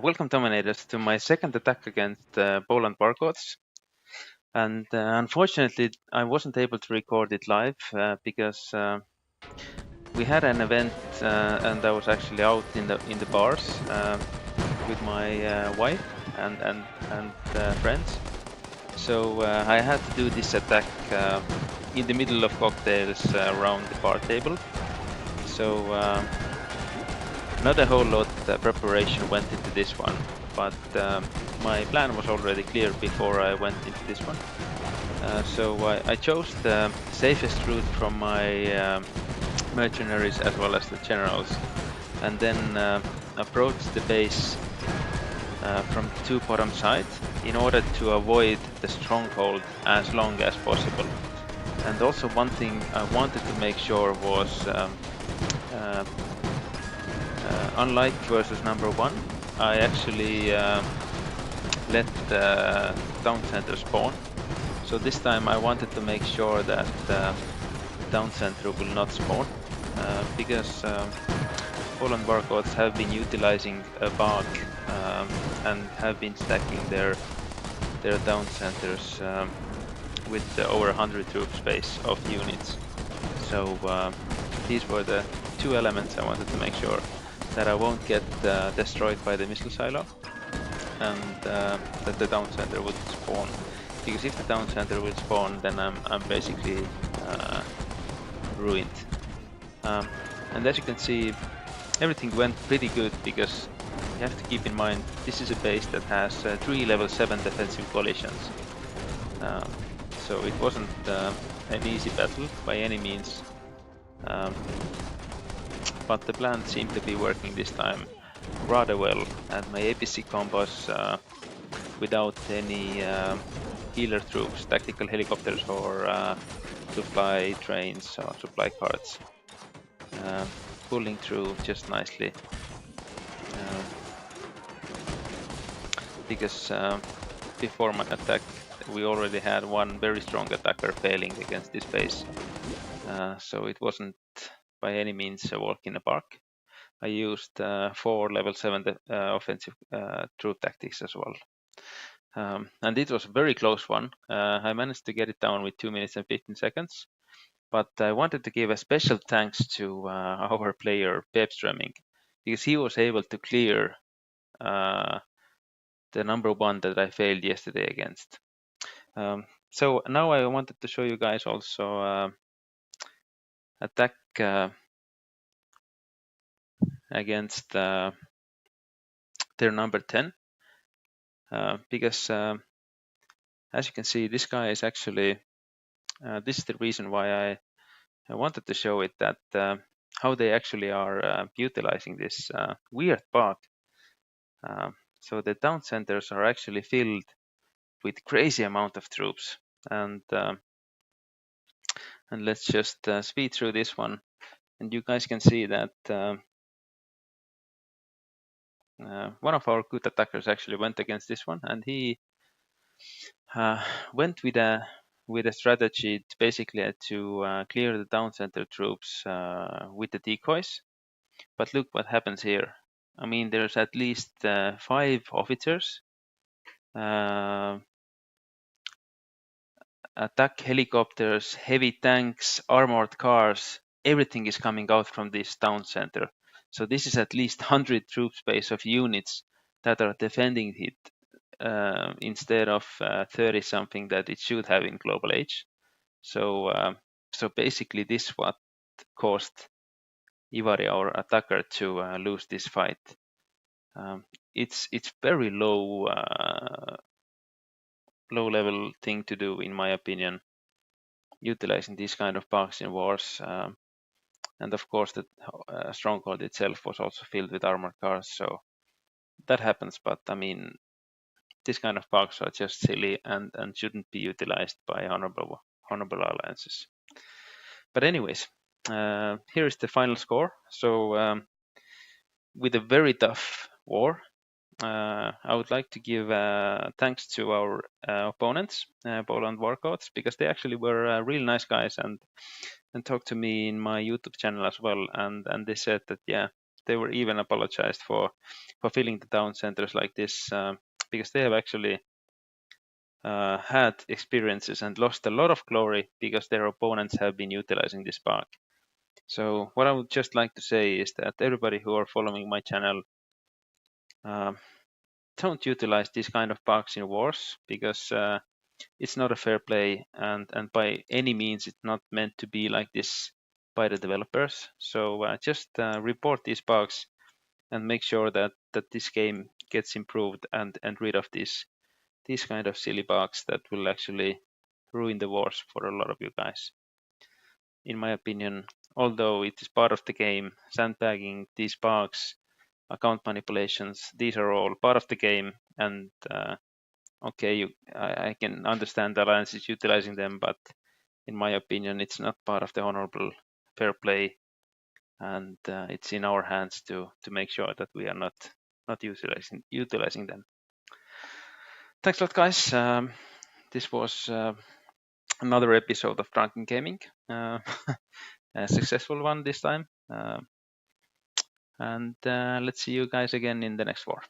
Welcome, Dominators, to my second attack against Poland barcodes. And unfortunately, I wasn't able to record it live because we had an event, and I was actually out in the bars with my wife and friends. So I had to do this attack in the middle of cocktails around the bar table. So not a whole lot preparation went into this one, but my plan was already clear before I went into this one. So I chose the safest route from my mercenaries as well as the generals, and then approached the base from the two bottom sides in order to avoid the stronghold as long as possible. And also one thing I wanted to make sure was unlike versus number one, I actually let the town center spawn. So this time I wanted to make sure that the town center will not spawn because Poland barcodes have been utilizing a bug and have been stacking their town centers with over 100 troop space of units. So these were the two elements I wanted to make sure that I won't get destroyed by the missile silo, and that the town center would spawn. Because if the town center will spawn, then I'm basically ruined. And as you can see, everything went pretty good because you have to keep in mind this is a base that has 3 level 7 defensive collisions. So it wasn't an easy battle by any means. But the plan seemed to be working this time rather well, and my APC combos without any healer troops, tactical helicopters, or supply trains or supply carts pulling through just nicely. Because before my attack we already had one very strong attacker failing against this base, so it wasn't by any means a walk in the park. I used 4 level 7 offensive troop tactics as well. And it was a very close one. I managed to get it down with 2 minutes and 15 seconds. But I wanted to give a special thanks to our player Pepströmming, because he was able to clear the number one that I failed yesterday against. So now I wanted to show you guys also attack against their number 10, because as you can see, this guy is actually, this is the reason why I wanted to show it, that how they actually are utilizing this weird bug. So the town centers are actually filled with crazy amount of troops, and let's just speed through this one, and you guys can see that one of our good attackers actually went against this one, and he went with a strategy basically to clear the town center troops with the decoys. But look what happens here. I mean, there's at least 5 officers, attack helicopters, heavy tanks, armored cars. Everything is coming out from this town center. So this is at least 100 troop space of units that are defending it instead of 30 something that it should have in global age. So so basically this what caused Ivari, our attacker, to lose this fight. It's very low level thing to do, in my opinion, utilizing these kind of bugs in wars. And of course the stronghold itself was also filled with armored cars, so that happens. But I mean, this kind of bugs are just silly and shouldn't be utilized by honorable alliances. But anyways, here is the final score. So with a very tough war, I would like to give thanks to our opponents, Poland Warcoats, because they actually were really nice guys and talked to me in my YouTube channel as well. And they said that, yeah, they were even apologized for filling the town centers like this, because they have actually had experiences and lost a lot of glory because their opponents have been utilizing this bug. So what I would just like to say is that everybody who are following my channel, don't utilize these kind of bugs in wars, because it's not a fair play, and by any means it's not meant to be like this by the developers. So just report these bugs and make sure that this game gets improved and rid of these kind of silly bugs that will actually ruin the wars for a lot of you guys. In my opinion, although it is part of the game, sandbagging, these bugs, account manipulations, these are all part of the game, and okay, I can understand the Alliance is utilizing them, but in my opinion, it's not part of the honorable fair play, and it's in our hands to make sure that we are not utilizing them. Thanks a lot, guys. This was another episode of Drunken Gaming, a successful one this time, and let's see you guys again in the next war.